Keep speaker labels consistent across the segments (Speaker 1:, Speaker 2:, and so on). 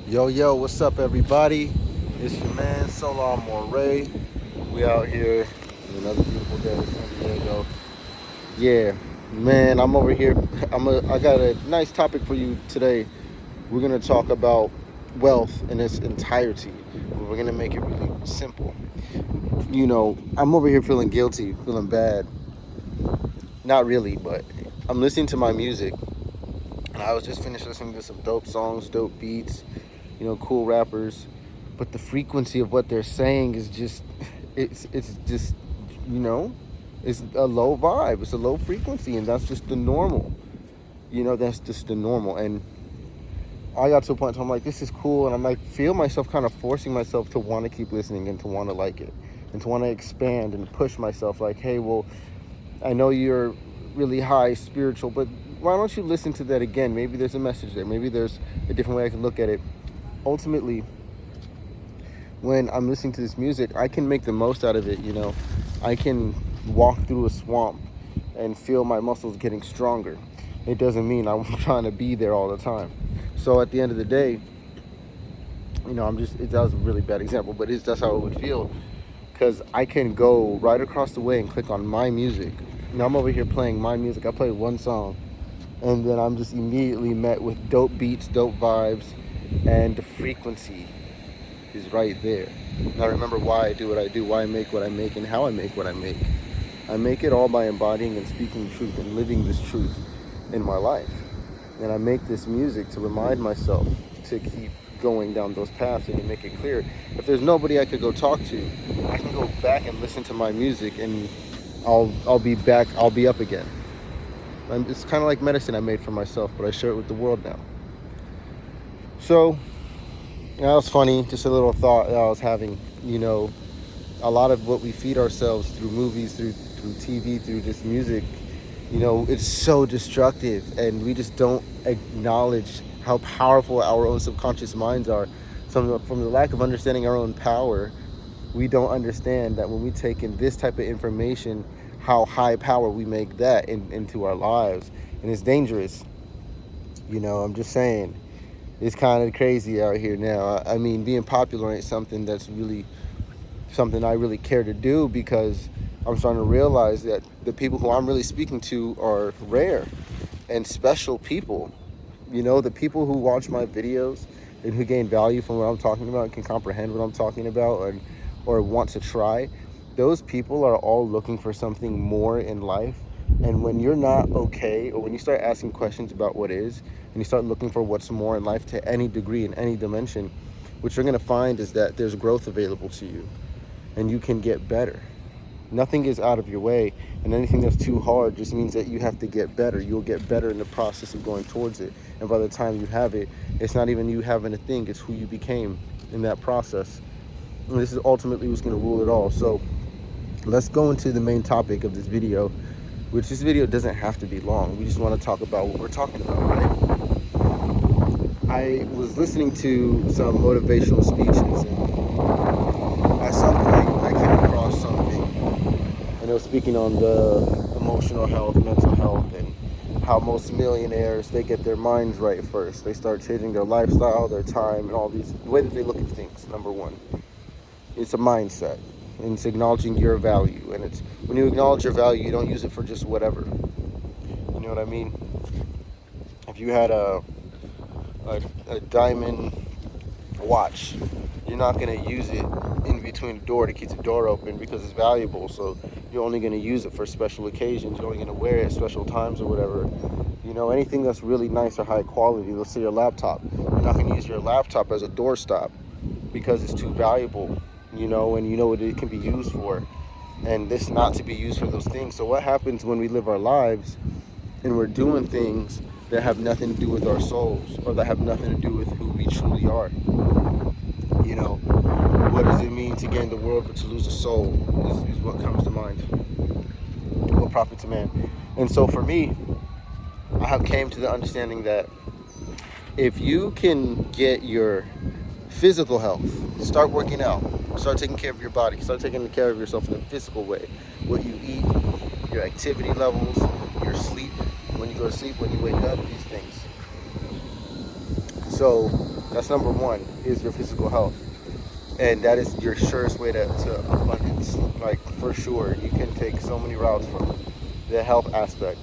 Speaker 1: Yo, what's up, everybody? It's your man, Soular Moray. We out here, another beautiful day in San Diego. Yeah, man, I'm over here. I got a nice topic for you today. We're gonna talk about wealth in its entirety. We're gonna make it really simple. I'm over here feeling guilty, feeling bad. Not really, but I'm listening to my music, and I was just finished listening to some dope songs, dope beats, cool rappers, but the frequency of what they're saying is just it's just you know, it's a low vibe, it's a low frequency, and that's just the normal. That's just the normal. And I got to a point where I'm like, this is cool, and I'm like, feel myself kind of forcing myself to want to keep listening and to want to like it and to want to expand and push myself, like, hey, well, I know you're really high spiritual, but why don't you listen to that again? Maybe there's a message there, maybe there's a different way I can look at it. Ultimately, when I'm listening to this music, I can make the most out of it. I can walk through a swamp and feel my muscles getting stronger. It doesn't mean I'm trying to be there all the time. So at the end of the day, that was a really bad example, but that's how it would feel. Because I can go right across the way and click on my music. I'm over here playing my music. I play one song, and then I'm just immediately met with dope beats, dope vibes, and the frequency is right there. And I remember why I do what I do, why I make what I make, and how I make what I make. I make it all by embodying and speaking truth and living this truth in my life. And I make this music to remind myself to keep going down those paths and to make it clear. If there's nobody I could go talk to, I can go back and listen to my music, and I'll be back. I'll be up again. And it's kind of like medicine I made for myself, but I share it with the world now. So that was funny. Just a little thought that I was having. A lot of what we feed ourselves through movies, through TV, through just music, it's so destructive, and we just don't acknowledge how powerful our own subconscious minds are. From the lack of understanding our own power, we don't understand that when we take in this type of information, how high power we make that into our lives, and it's dangerous. I'm just saying, it's kind of crazy out here now. I mean, being popular ain't something that's really something I really care to do, because I'm starting to realize that the people who I'm really speaking to are rare and special people. The people who watch my videos and who gain value from what I'm talking about and can comprehend what I'm talking about, or want to try, those people are all looking for something more in life. And when you're not okay, or when you start asking questions about what is, and you start looking for what's more in life to any degree, in any dimension, what you're going to find is that there's growth available to you, and you can get better. Nothing is out of your way, and anything that's too hard just means that you have to get better. You'll get better in the process of going towards it, and by the time you have it, it's not even you having a thing, it's who you became in that process. And this is ultimately what's going to rule it all. So let's go into the main topic of this video, which this video doesn't have to be long. We just want to talk about what we're talking about, right? I was listening to some motivational speeches, and at some point I came across something, and it was speaking on the emotional health, mental health, and how most millionaires, they get their minds right first. They start changing their lifestyle, their time, and all these, the way that they look at things. Number one, it's a mindset, and it's acknowledging your value. And it's when you acknowledge your value, you don't use it for just whatever. You know what I mean? If you had a diamond watch, you're not going to use it in between the door to keep the door open, because it's valuable. So you're only going to use it for special occasions. You're only going to wear it at special times or whatever. Anything that's really nice or high quality, let's say your laptop, you're not going to use your laptop as a doorstop because it's too valuable, and you know what it can be used for, and this not to be used for those things. So what happens when we live our lives and we're doing things that have nothing to do with our souls, or that have nothing to do with who we truly are? What does it mean to gain the world but to lose a soul, is what comes to mind. What profits a man? And so for me, I have came to the understanding that if you can get your physical health, start working out, start taking care of your body, start taking care of yourself in a physical way, what you eat, your activity levels, your sleep, when you go to sleep, when you wake up, these things. So That's number one, is your physical health. And that is your surest way to abundance. Like, for sure, you can take so many routes from the health aspect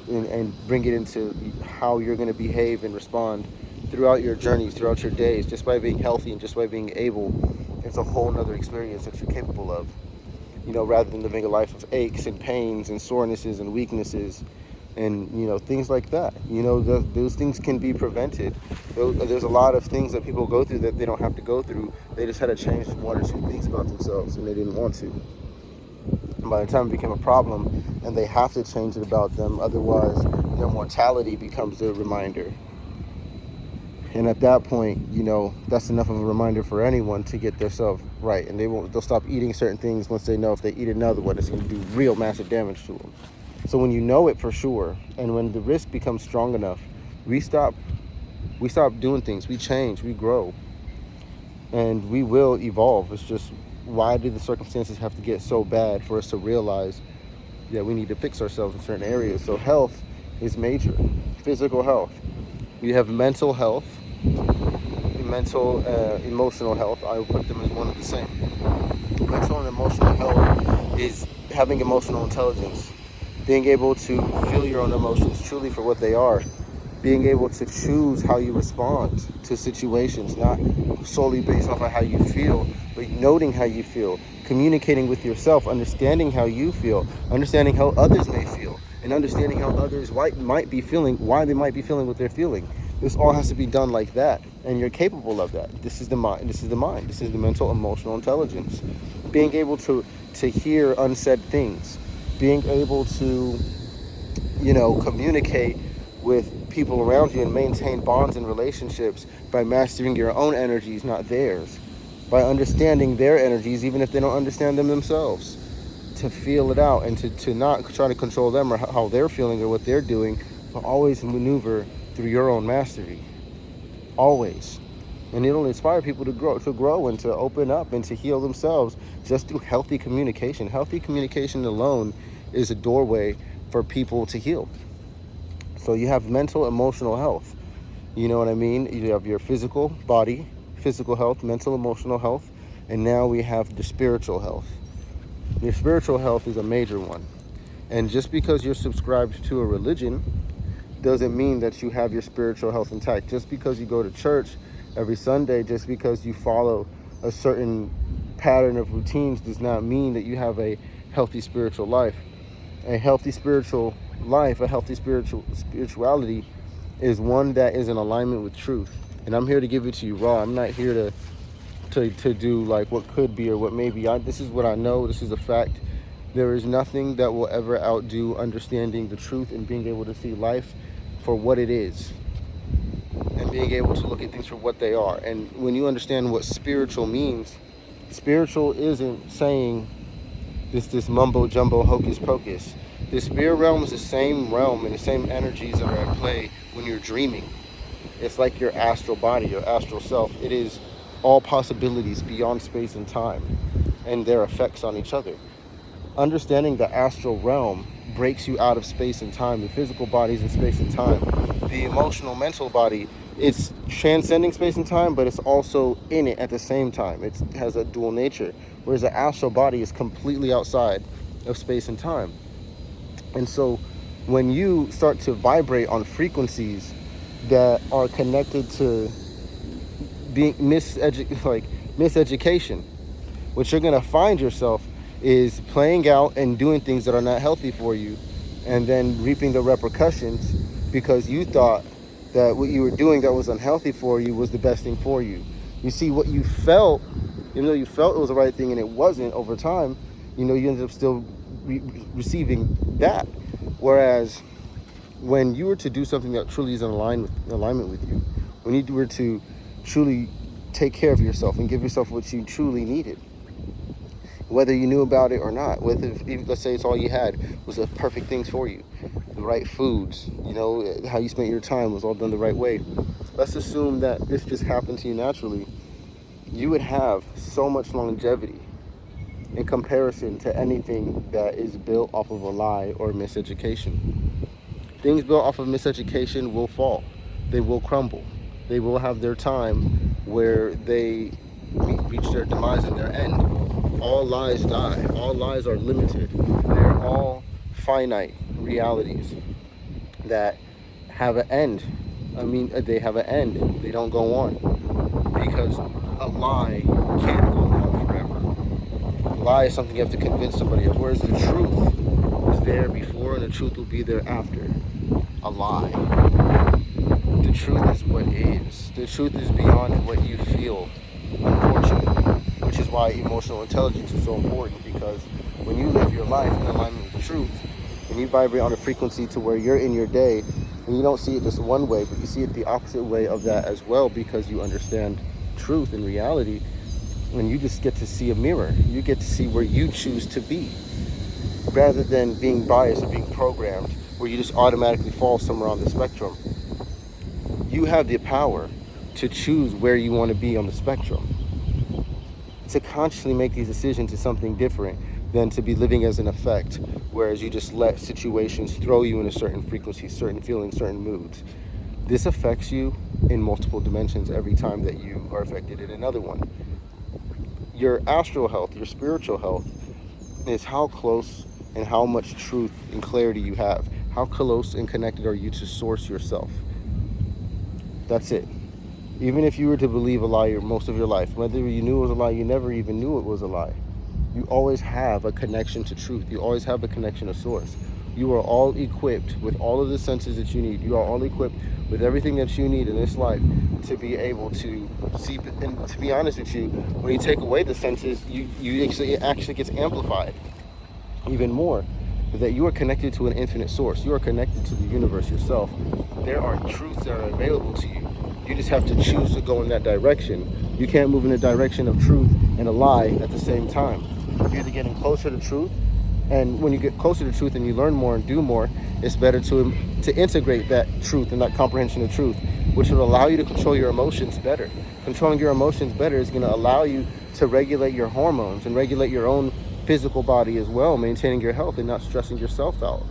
Speaker 1: and bring it into how you're going to behave and respond throughout your journeys, throughout your days, just by being healthy and just by being able. It's a whole nother experience that you're capable of, rather than living a life of aches and pains and sorenesses and weaknesses and things like that. Those things can be prevented. There's a lot of things that people go through that they don't have to go through. They just had to change one or two things about themselves, and they didn't want to. And by the time it became a problem, and they have to change it about them, otherwise their mortality becomes their reminder. And at that point, that's enough of a reminder for anyone to get themselves right. And they'll stop eating certain things once they know if they eat another one, it's going to do real massive damage to them. So when you know it for sure, and when the risk becomes strong enough, we stop doing things. We change, we grow, and we will evolve. It's just, why do the circumstances have to get so bad for us to realize that we need to fix ourselves in certain areas? So health is major. Physical health. You have mental health, emotional health. I will put them as one and the same. Mental and emotional health is having emotional intelligence, being able to feel your own emotions truly for what they are, being able to choose how you respond to situations, not solely based off of how you feel, but noting how you feel, communicating with yourself, understanding how you feel, understanding how others may feel, and understanding how others might be feeling, why they might be feeling what they're feeling. This all has to be done like that, and you're capable of that. This is the mind. This is the mental, emotional intelligence. Being able to hear unsaid things, being able to, communicate with people around you and maintain bonds and relationships by mastering your own energies, not theirs, by understanding their energies, even if they don't understand them themselves, to feel it out and to not try to control them or how they're feeling or what they're doing, but always maneuver through your own mastery, always. And it'll inspire people to grow and to open up and to heal themselves just through healthy communication. Healthy communication alone is a doorway for people to heal. So you have mental, emotional health. You know what I mean? You have your physical body, physical health, mental, emotional health, and now we have the spiritual health. Your spiritual health is a major one. And just because you're subscribed to a religion doesn't mean that you have your spiritual health intact. Just because you go to church every Sunday, just because you follow a certain pattern of routines does not mean that you have a healthy spiritual life. A healthy spiritual life, a healthy spirituality is one that is in alignment with truth. And I'm here to give it to you raw. I'm not here to do like what could be or what may be. This is what I know. This is a fact. There is nothing that will ever outdo understanding the truth and being able to see life for what it is and being able to look at things for what they are. And when you understand what spiritual means, spiritual isn't saying this mumbo jumbo hocus pocus. The spirit realm is the same realm and the same energies that are at play when you're dreaming. It's like your astral body, your astral self. It is all possibilities beyond space and time and their effects on each other. Understanding the astral realm breaks you out of space and time. The physical body's in space and time. The emotional, mental body, it's transcending space and time, but it's also in it at the same time. It has a dual nature, whereas the astral body is completely outside of space and time. And so when you start to vibrate on frequencies that are connected to being miseducation, what you're going to find yourself is playing out and doing things that are not healthy for you, and then reaping the repercussions because you thought that what you were doing that was unhealthy for you was the best thing for you. You see, what you felt, even though you felt it was the right thing and it wasn't, over time, you ended up still receiving that. Whereas when you were to do something that truly is in alignment with you, when you were to truly take care of yourself and give yourself what you truly needed, whether you knew about it or not, whether, let's say it's all you had was the perfect things for you, the right foods, how you spent your time was all done the right way. Let's assume that this just happened to you naturally. You would have so much longevity in comparison to anything that is built off of a lie or miseducation. Things built off of miseducation will fall. They will crumble. They will have their time where they reach their demise and their end. All lies die. All lies are limited. They're all finite realities that have an end. They have an end. They don't go on, because a lie can't go on forever. A lie is something you have to convince somebody of, whereas the truth is there before and the truth will be there after a lie. The truth is what is. The truth is beyond what you feel, unfortunately, which is why emotional intelligence is so important, because when you live your life in alignment with the truth, and you vibrate on a frequency to where you're in your day, and you don't see it just one way, but you see it the opposite way of that as well, because you understand truth and reality, and you just get to see a mirror. You get to see where you choose to be, rather than being biased or being programmed, where you just automatically fall somewhere on the spectrum. You have the power to choose where you want to be on the spectrum. To consciously make these decisions is something different than to be living as an effect, whereas you just let situations throw you in a certain frequency, certain feelings, certain moods. This affects you in multiple dimensions every time that you are affected in another one. Your astral health, your spiritual health, is how close and how much truth and clarity you have. How close and connected are you to source yourself? That's it. Even if you were to believe a lie most of your life, whether you knew it was a lie, you never even knew it was a lie, you always have a connection to truth. You always have a connection to source. You are all equipped with all of the senses that you need. You are all equipped with everything that you need in this life to be able to see. And to be honest with you, when you take away the senses, it actually gets amplified even more. That you are connected to an infinite source. You are connected to the universe yourself. There are truths that are available to you. You just have to choose to go in that direction. You can't move in the direction of truth and a lie at the same time. You're either getting closer to truth, and when you get closer to truth and you learn more and do more, it's better to integrate that truth and that comprehension of truth, which will allow you to control your emotions better. Controlling your emotions better is going to allow you to regulate your hormones and regulate your own physical body as well, maintaining your health and not stressing yourself out,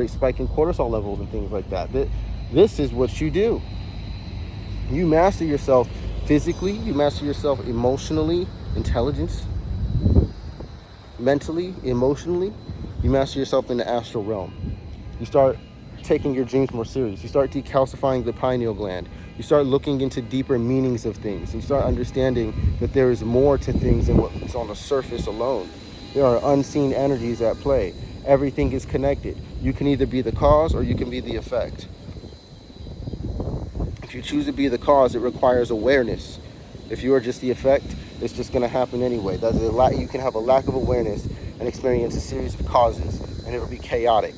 Speaker 1: spiking cortisol levels and things like that. This is what you do. You master yourself physically, you master yourself emotionally, intelligence, mentally, emotionally. You master yourself in the astral realm. You start taking your dreams more serious. You start decalcifying the pineal gland. You start looking into deeper meanings of things. You start understanding that there is more to things than what's on the surface alone. There are unseen energies at play. Everything is connected. You can either be the cause or you can be the effect. If you choose to be the cause, it requires awareness. If you are just the effect, it's just going to happen anyway. You can have a lack of awareness and experience a series of causes, and it will be chaotic.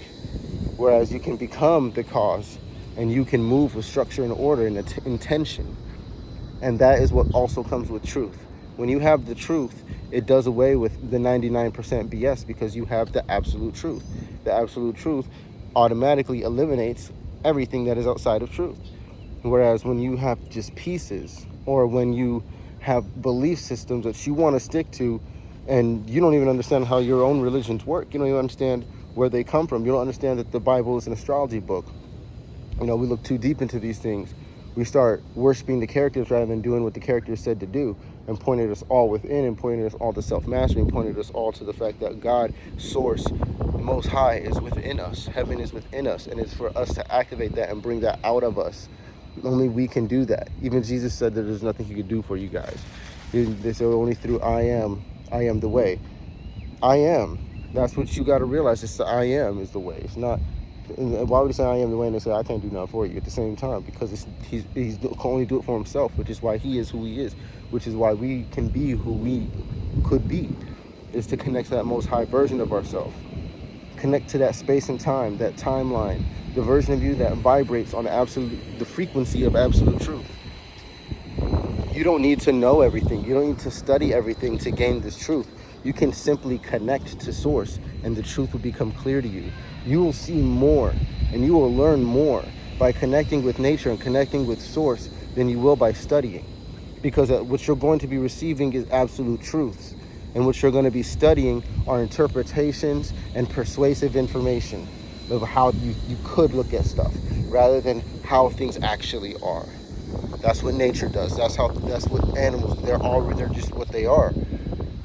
Speaker 1: Whereas you can become the cause, and you can move with structure and order and intention. And that is what also comes with truth. When you have the truth, it does away with the 99% BS, because you have the absolute truth. The absolute truth automatically eliminates everything that is outside of truth. Whereas when you have just pieces, or when you have belief systems that you want to stick to, and you don't even understand how your own religions work, you don't even understand where they come from, you don't understand that the Bible is an astrology book. We look too deep into these things. We start worshiping the characters rather than doing what the characters said to do, and pointed us all within, and pointed us all to self-mastery, and pointed us all to the fact that God, Source, the Most High, is within us. Heaven is within us, and it's for us to activate that and bring that out of us. Only we can do that. Even Jesus said that there's nothing he could do for you guys. They said only through I am the way. I am. That's what you got to realize. It's the I am is the way. It's not. Why would he say I am the way and they say I can't do nothing for you at the same time? Because he's can only do it for himself, which is why he is who he is, which is why we can be who we could be, is to connect to that most high version of ourselves. Connect to that space and time, that timeline, the version of you that vibrates on the frequency of absolute truth. You don't need to know everything. You don't need to study everything to gain this truth. You can simply connect to source, and the truth will become clear to you. You will see more, and you will learn more by connecting with nature and connecting with source than you will by studying. Because what you're going to be receiving is absolute truths. And what you're going to be studying are interpretations and persuasive information of how you could look at stuff, rather than how things actually are. That's what nature does. That's what animals, they're just what they are.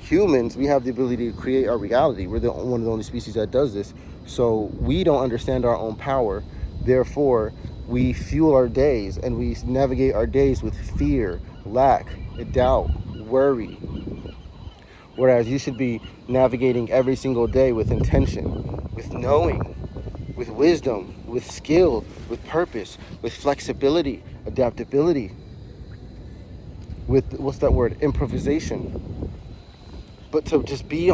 Speaker 1: Humans, we have the ability to create our reality. We're one of the only species that does this. So we don't understand our own power. Therefore, we fuel our days and we navigate our days with fear, lack, doubt, worry. Whereas you should be navigating every single day with intention, with knowing, with wisdom, with skill, with purpose, with flexibility, adaptability, with, what's that word, improvisation. But to just be you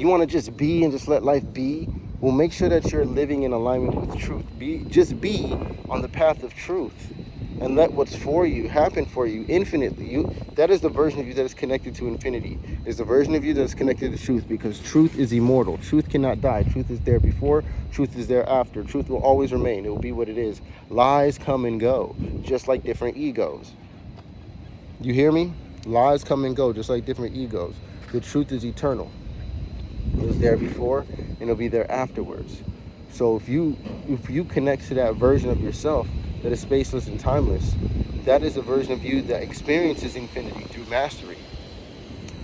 Speaker 1: want to just be and just let life be? Well, make sure that you're living in alignment with truth. Just be on the path of truth, and let what's for you happen for you infinitely. That is the version of you that is connected to infinity. Is the version of you that is connected to truth, because truth is immortal. Truth cannot die. Truth is there before. Truth is there after. Truth will always remain. It will be what it is. Lies come and go, just like different egos. You hear me? Lies come and go, just like different egos. The truth is eternal. It was there before, and it'll be there afterwards. So if you connect to that version of yourself that is spaceless and timeless, that is a version of you that experiences infinity through mastery.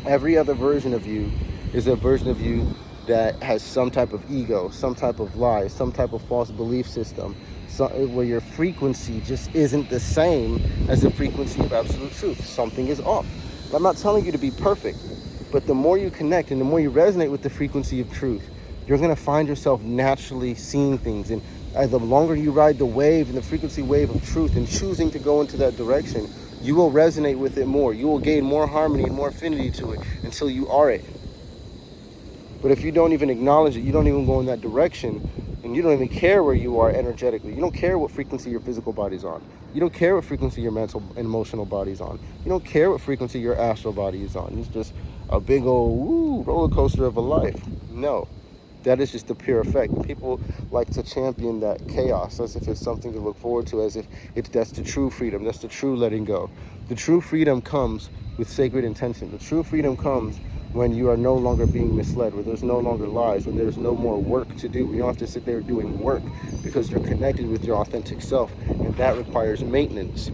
Speaker 1: Every other version of you is a version of you that has some type of ego, some type of lie, some type of false belief system, where your frequency just isn't the same as the frequency of absolute truth. Something is off. I'm not telling you to be perfect, but the more you connect and the more you resonate with the frequency of truth, you're going to find yourself naturally seeing things. And the longer you ride the wave and the frequency wave of truth and choosing to go into that direction, you will resonate with it more. You will gain more harmony and more affinity to it until you are it. But if you don't even acknowledge it, you don't even go in that direction, and you don't even care where you are energetically. You don't care what frequency your physical body's on. You don't care what frequency your mental and emotional body's on. You don't care what frequency your astral body is on. It's just a big old roller coaster of a life. No, that is just the pure effect. People like to champion that chaos as if it's something to look forward to, as if that's the true freedom, that's the true letting go. The true freedom comes with sacred intention. The true freedom comes when you are no longer being misled, where there's no longer lies, when there's no more work to do. You don't have to sit there doing work, because you're connected with your authentic self, and that requires maintenance.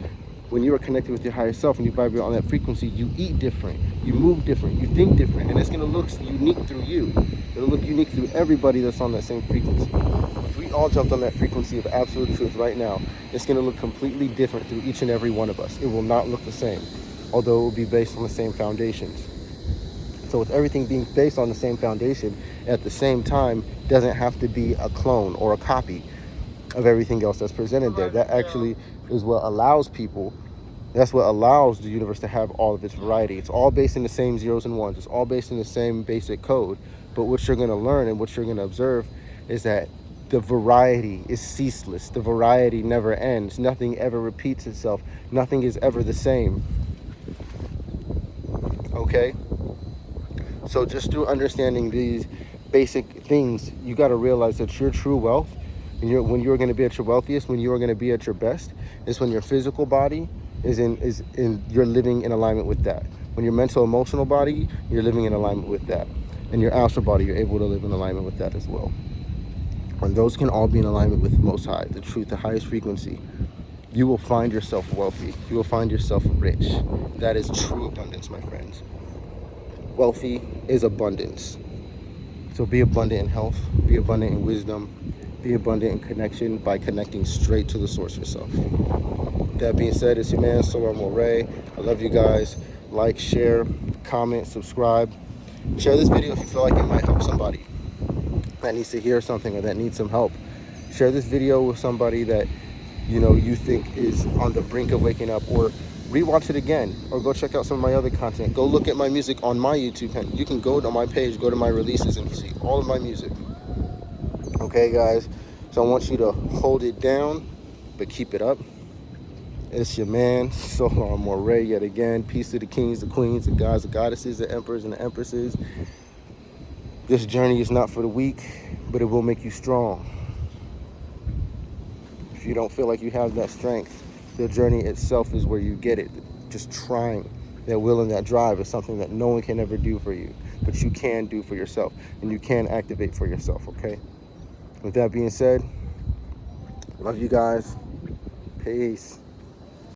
Speaker 1: When you are connected with your higher self and you vibrate on that frequency, you eat different, you move different, you think different, and it's going to look unique through you. It'll look unique through everybody that's on that same frequency. If we all jumped on that frequency of absolute truth right now, it's going to look completely different through each and every one of us. It will not look the same, although it will be based on the same foundations. So with everything being based on the same foundation, at the same time, doesn't have to be a clone or a copy of everything else that's presented there. That actually is what allows people, that's what allows the universe to have all of its variety. It's all based in the same zeros and ones. It's all based in the same basic code. But what you're going to learn and what you're going to observe is that the variety is ceaseless. The variety never ends. Nothing ever repeats itself. Nothing is ever the same. Okay? So just through understanding these basic things, you got to realize that your true wealth, and when you're going to be at your wealthiest, when you're going to be at your best, is when your physical body is you're living in alignment with that. When your mental, emotional body, you're living in alignment with that. And your astral body, you're able to live in alignment with that as well. When those can all be in alignment with the Most High, the truth, the highest frequency, you will find yourself wealthy. You will find yourself rich. That is true abundance, my friends. Wealthy is abundance. So be abundant in health, be abundant in wisdom, be abundant in connection by connecting straight to the source yourself. That being said, it's your man, Soular Moray. I love you guys. Like, share, comment, subscribe. Share this video if you feel like it might help somebody that needs to hear something or that needs some help. Share this video with somebody that you think is on the brink of waking up, or rewatch it again, or go check out some of my other content. Go look at my music on my YouTube channel. You can go to my page, go to my releases, and see all of my music. Okay, guys? So I want you to hold it down, but keep it up. It's your man, Soular Moray, yet again. Peace to the kings, the queens, the gods, the goddesses, the emperors, and the empresses. This journey is not for the weak, but it will make you strong. If you don't feel like you have that strength, the journey itself is where you get it. Just trying, that will and that drive is something that no one can ever do for you, but you can do for yourself, and you can activate for yourself, okay? With that being said, love you guys. Peace.